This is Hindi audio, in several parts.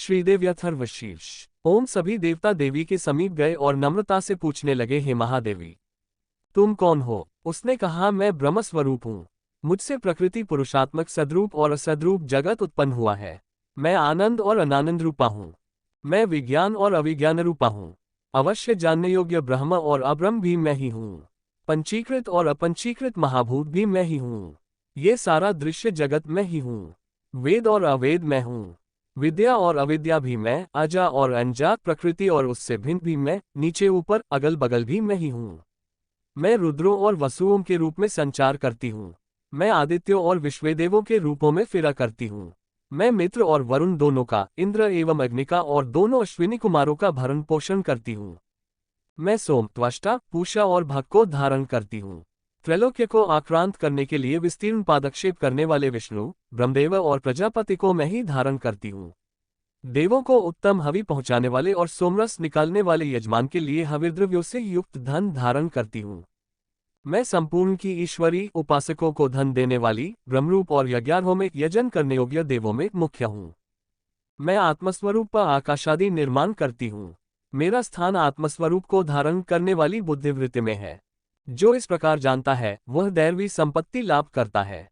श्रीदेव अथर्वशीर्ष। ओम सभी देवता देवी के समीप गए और नम्रता से पूछने लगे, हे महादेवी, तुम कौन हो? उसने कहा, मैं ब्रह्म स्वरूप हूँ। मुझसे प्रकृति पुरुषात्मक सद्रूप और असद्रूप जगत उत्पन्न हुआ है। मैं आनंद और अनानंद रूपा हूँ। मैं विज्ञान और अविज्ञान रूपा हूँ। अवश्य जानने योग्य ब्रह्म और अब्रह्म भी मैं ही हूँ। पंचीकृत और अपंचीकृत महाभूत भी मैं ही हूँ। ये सारा दृश्य जगत मैं ही हूँ। वेद और अवेद मैं हूँ। विद्या और अविद्या भी मैं, अजा और अनजा, प्रकृति और उससे भिन्न भी मैं, नीचे ऊपर अगल बगल भी मैं ही हूँ। मैं रुद्रों और वसुओं के रूप में संचार करती हूँ। मैं आदित्यों और विश्वेदेवों के रूपों में फिरा करती हूँ। मैं मित्र और वरुण दोनों का, इंद्र एवं अग्नि का और दोनों अश्विनी कुमारों का भरण पोषण करती हूँ। मैं सोम, त्वष्टा, पूषा और भग को धारण करती हूँ। त्रैलोक्य को आक्रांत करने के लिए विस्तीर्ण पादक्षेप करने वाले विष्णु, ब्रह्मदेव और प्रजापति को मैं ही धारण करती हूँ। देवों को उत्तम हवि पहुंचाने वाले और सोमरस निकालने वाले यजमान के लिए हविर्द्रव्यों से युक्त धन धारण करती हूँ। मैं संपूर्ण की ईश्वरी, उपासकों को धन देने वाली, ब्रह्मरूप और यज्ञार्हों में यजन करने योग्य देवों में मुख्य हूँ। मैं आत्मस्वरूप पर आकाशादि निर्माण करती हूँ। मेरा स्थान आत्मस्वरूप को धारण करने वाली बुद्धिवृत्ति में है। जो इस प्रकार जानता है वह दैवी संपत्ति लाभ करता है।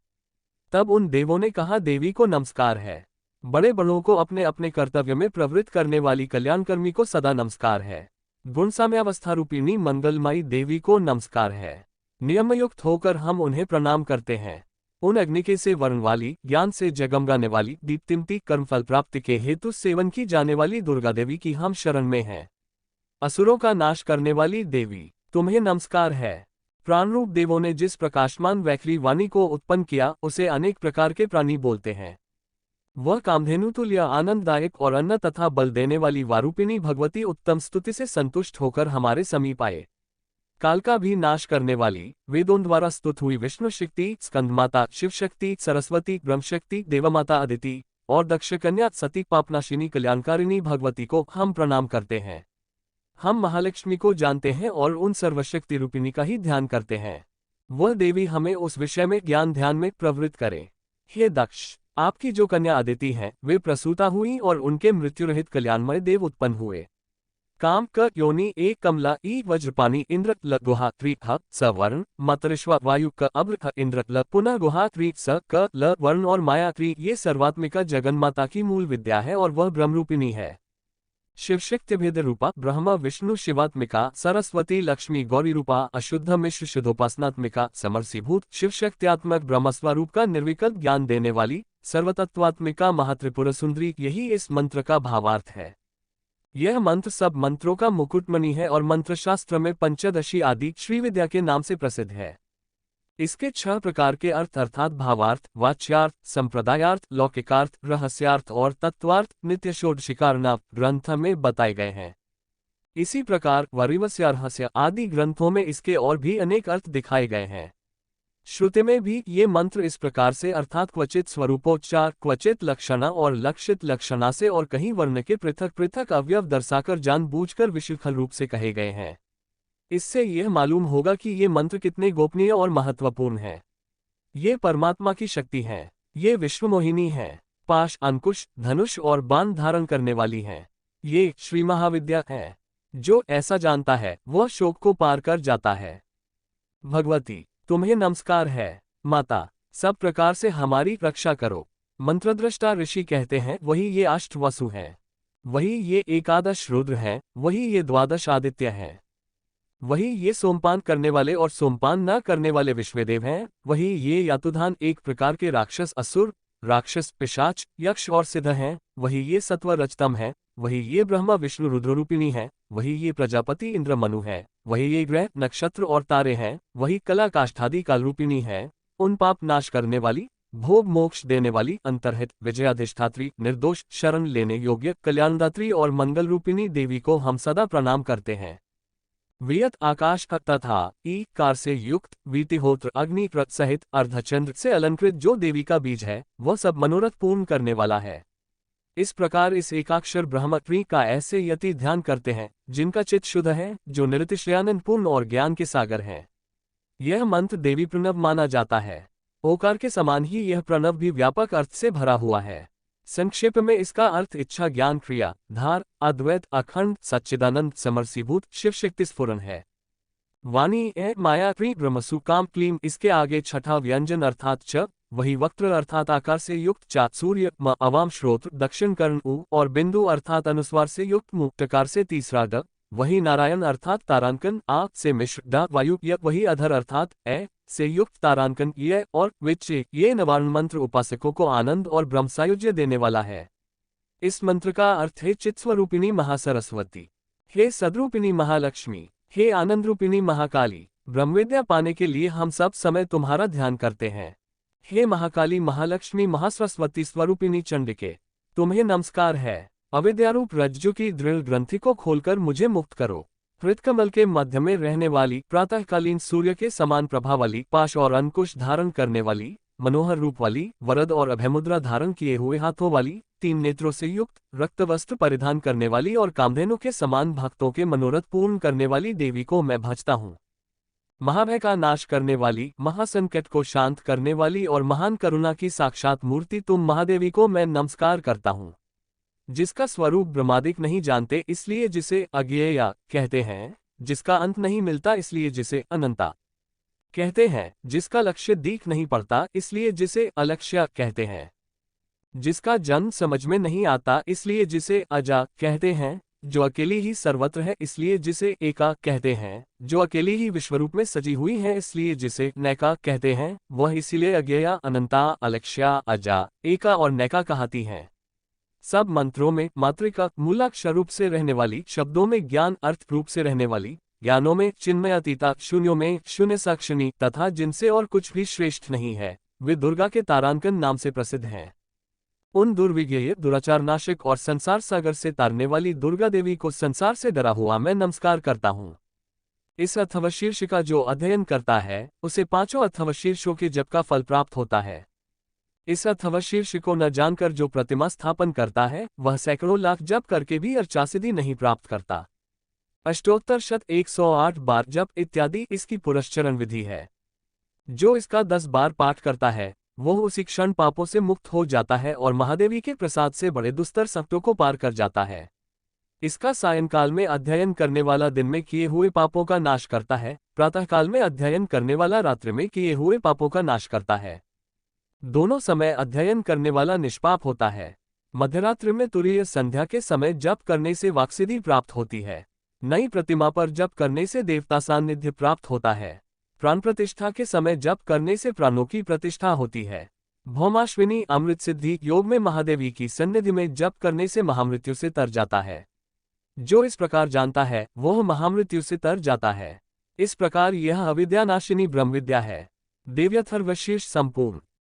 तब उन देवों ने कहा, देवी को नमस्कार है। बड़े बड़ों को अपने अपने कर्तव्य में प्रवृत्त करने वाली कल्याणकर्मी को सदा नमस्कार है। गुणसाम्यावस्था रूपिणी मंगलमयी देवी को नमस्कार है। नियमयुक्त होकर हम उन्हें प्रणाम करते हैं। उन अग्निके से वर्ण वाली, ज्ञान से जगमगाने वाली, दीप्तिमती कर्मफल प्राप्ति के हेतु सेवन की जाने वाली दुर्गा देवी की हम शरण में हैं। असुरों का नाश करने वाली देवी, तुम्हें नमस्कार है। प्राणरूप देवों ने जिस प्रकाशमान वैखरी वाणी को उत्पन्न किया उसे अनेक प्रकार के प्राणी बोलते हैं। वह कामधेनु तुल्य आनंददायक और अन्न तथा बल देने वाली वारूपिणी भगवती उत्तम स्तुति से संतुष्ट होकर हमारे समीप आए। काल का भी नाश करने वाली, वेदों द्वारा स्तुत हुई विष्णु शक्ति, स्कंदमाता शिवशक्ति, सरस्वती ब्रह्मशक्ति, देवमाता अदिति और दक्ष कन्या सती पापनाशिनी कल्याणकारिणी भगवती को हम प्रणाम करते हैं। हम महालक्ष्मी को जानते हैं और उन सर्वशक्ति रूपिणी का ही ध्यान करते हैं। वह देवी हमें उस विषय में ज्ञान ध्यान में प्रवृत्त करे। हे दक्ष, आपकी जो कन्या अदिति हैं, वे प्रसूता हुई और उनके मृत्यु रहित कल्याणमय देव उत्पन्न हुए। काम क योनि ए कमला ई वज्रपानी इंद्र ल गुहा त्रि ह सवर्ण मतरिश्व वायु क अब्र ख इंद्र ल पुनः गुहा त्रि स क ल वर्ण और माया त्रि, ये सर्वात्मिका जगन्माता की मूल विद्या है और वह ब्रह्मरूपिणी है। शिवशक्ति भेद रूपा ब्रह्म विष्णु शिवात्मिका, सरस्वती लक्ष्मी गौरी रूपा, अशुद्ध मिश्र शुद्धोपासनात्मिका, समरसीभूत शिवशक्त्यात्मक ब्रह्मस्वरूप का निर्विकल्प ज्ञान देने वाली सर्वतत्वात्मिका महात्रिपुर सुंदरी, यही इस मंत्र का भावार्थ है। यह मंत्र सब मंत्रों का मुकुटमणि है और मंत्रशास्त्र में पंचदशी आदि श्रीविद्या के नाम से प्रसिद्ध है। इसके 6 प्रकार के अर्थ अर्थात भावार्थ, वाच्यार्थ, संप्रदायार्थ, लौकिकार्थ, रहस्यार्थ और तत्वार्थ नित्य षोडशिकारणार्थ ग्रंथ में बताए गए हैं। इसी प्रकार वरिवस्यार्हस्य आदि ग्रंथों में इसके और भी अनेक अर्थ दिखाए गए हैं। श्रुति में भी ये मंत्र इस प्रकार से अर्थात क्वचित स्वरूपोच्चार, क्वचित लक्षणा और लक्षित लक्षणा से और कहीं वर्ण के पृथक पृथक अवयव दर्शाकर जानबूझकर विशृंखल रूप से कहे गए हैं। इससे यह मालूम होगा कि ये मंत्र कितने गोपनीय और महत्वपूर्ण हैं। ये परमात्मा की शक्ति हैं। ये विश्वमोहिनी हैं। पाश, अंकुश, धनुष और बाण धारण करने वाली हैं। ये श्री महाविद्या है। जो ऐसा जानता है वह शोक को पार कर जाता है। भगवती, तुम्हें नमस्कार है। माता, सब प्रकार से हमारी रक्षा करो। मंत्रद्रष्टा ऋषि कहते हैं, वही ये अष्ट वसु हैं, वही ये एकादश रुद्र हैं, वही ये द्वादश आदित्य हैं, वही ये सोमपान करने वाले और सोमपान न करने वाले विश्वदेव हैं, वही ये यातुधान एक प्रकार के राक्षस असुर, राक्षस पिशाच, यक्ष और सिद्ध हैं, वही ये सत्व रजतम है, वही ये ब्रह्मा विष्णु रुद्ररूपिणी है, वही ये प्रजापति इंद्र मनु है, वही ये ग्रह नक्षत्र और तारे हैं, वही कला काष्ठादि कालरूपिणी है, उन पाप नाश करने वाली, भोग मोक्ष देने वाली, अंतर्हित, विजयाधिष्ठात्री, निर्दोष, शरण लेने योग्य, कल्याणदात्री और मंगल रूपिणी देवी को हम सदा प्रणाम करते हैं। वियत आकाश तथा ई कार से युक्त वीतिहोत्र अग्नि कृत सहित अर्धचंद्र से अलंकृत जो देवी का बीज है, वह सब मनोरथ पूर्ण करने वाला है। इस प्रकार इस एकाक्षर ब्रह्मत्वी का ऐसे यति ध्यान करते हैं जिनका चित्त शुद्ध है, जो निरतिशयानंद पूर्ण और ज्ञान के सागर हैं। यह मंत्र देवी प्रणव माना जाता है। ओकार के समान ही यह प्रणव भी व्यापक अर्थ से भरा हुआ है। संक्षेप में इसका अर्थ इच्छा ज्ञान क्रिया धार अद्वैत अखंड सच्चिदानंद समरसीभूत शिव शक्ति स्फुरन है। वाणी ए माया प्री ब्रह्मसु काम क्लीम। इसके आगे छठा व्यंजन अर्थात च वही वक्त्र अर्थात आकार से युक्त चा सूर्य म अवाम श्रोत्र दक्षिण कर्ण उ और बिंदु अर्थात अनुस्वार से युक्त मु टकार से तीसरा ड वही नारायण अर्थात तारांकन आ से मिश्र ड वायु य वही अधर अर्थात ए से युक्त तारांकन ये और विच्चे ये नवारण मंत्र उपासकों को आनंद और ब्रह्मसायुज्य देने वाला है। इस मंत्र का अर्थ है चित्स्वरूपिणी महासरस्वती, हे सद्रूपिणी महालक्ष्मी, हे आनंद रूपिणी महाकाली। ब्रह्मविद्या पाने के लिए हम सब समय तुम्हारा ध्यान करते हैं। हे महाकाली महालक्ष्मी महासरस्वती स्वरूपिणी चंडिके, तुम्हें नमस्कार है। अविद्यारूप रज्जु की दृढ़ ग्रंथि को खोलकर मुझे मुक्त करो। हृदकमल के मध्य में रहने वाली प्रातःकालीन सूर्य के समान प्रभा वाली पाश और अंकुश धारण करने वाली मनोहर रूप वाली वरद और अभयमुद्रा धारण किए हुए हाथों वाली तीन नेत्रों से युक्त रक्त वस्त्र परिधान करने वाली और कामधेनु के समान भक्तों के मनोरथ पूर्ण करने वाली देवी को मैं भजता हूँ। महाभय का नाश करने वाली महासंकट को शांत करने वाली और महान करुणा की साक्षात मूर्ति तुम महादेवी को मैं नमस्कार करता हूँ। जिसका स्वरूप ब्रह्मादिक नहीं जानते इसलिए जिसे अज्ञेया कहते हैं, जिसका अंत नहीं मिलता इसलिए जिसे अनंता कहते हैं, जिसका लक्ष्य दीख नहीं पड़ता इसलिए जिसे अलक्ष्य कहते हैं, जिसका जन्म समझ में नहीं आता इसलिए जिसे अजा कहते हैं, जो अकेली ही सर्वत्र है इसलिए जिसे एका कहते हैं, जो अकेली ही विश्वरूप में सजी हुई है इसलिए जिसे नैका कहते हैं, वह इसीलिए अज्ञेया अनंता अलक्ष्या अजा एका और नैका कहती हैं। सब मंत्रों में मातृका मूलाक्षर रूप से रहने वाली, शब्दों में ज्ञान अर्थ रूप से रहने वाली, ज्ञानों में चिन्मय अतीता, शून्यों में शून्य साक्षिणी तथा जिनसे और कुछ भी श्रेष्ठ नहीं है, वे दुर्गा के तारांकन नाम से प्रसिद्ध हैं। उन दुर्विज्ञेय दुराचार नाशक और संसार सागर से तारने वाली दुर्गा देवी को संसार से डरा हुआ मैं नमस्कार करता हूँ। इस अथर्वशीर्ष का जो अध्ययन करता है उसे पांचों अथर्वशीर्षों के जप का फल प्राप्त होता है। इस अथर्वशीर्ष को न जानकर जो प्रतिमा स्थापन करता है वह सैकड़ों लाख जप करके भी अर्चासिद्धि नहीं प्राप्त करता। अष्टोत्तर शत 108 बार जप इत्यादि इसकी पुरश्चरण विधि है। जो इसका 10 बार पाठ करता है वह उसी क्षण पापों से मुक्त हो जाता है और महादेवी के प्रसाद से बड़े दुस्तर संकटों को पार कर जाता है। इसका सायंकाल में अध्ययन करने वाला दिन में किए हुए पापों का नाश करता है, प्रातःकाल में अध्ययन करने वाला रात्रि में किए हुए पापों का नाश करता है। दोनों समय अध्ययन करने वाला निष्पाप होता है। मध्यरात्रि में तुरीय संध्या के समय जप करने से वाक्सिद्धि प्राप्त होती है। नई प्रतिमा पर जप करने से देवता सान्निध्य प्राप्त होता है। प्राण प्रतिष्ठा के समय जप करने से प्राणों की प्रतिष्ठा होती है। भौमाश्विनी अमृत सिद्धि योग में महादेवी की सन्निधि में जप करने से महामृत्यु से तर जाता है। जो इस प्रकार जानता है वह महामृत्यु से तर जाता है। इस प्रकार यह अविद्यानाशिनी ब्रह्मविद्या है। देव्यथर्वशीर्ष संपूर्ण।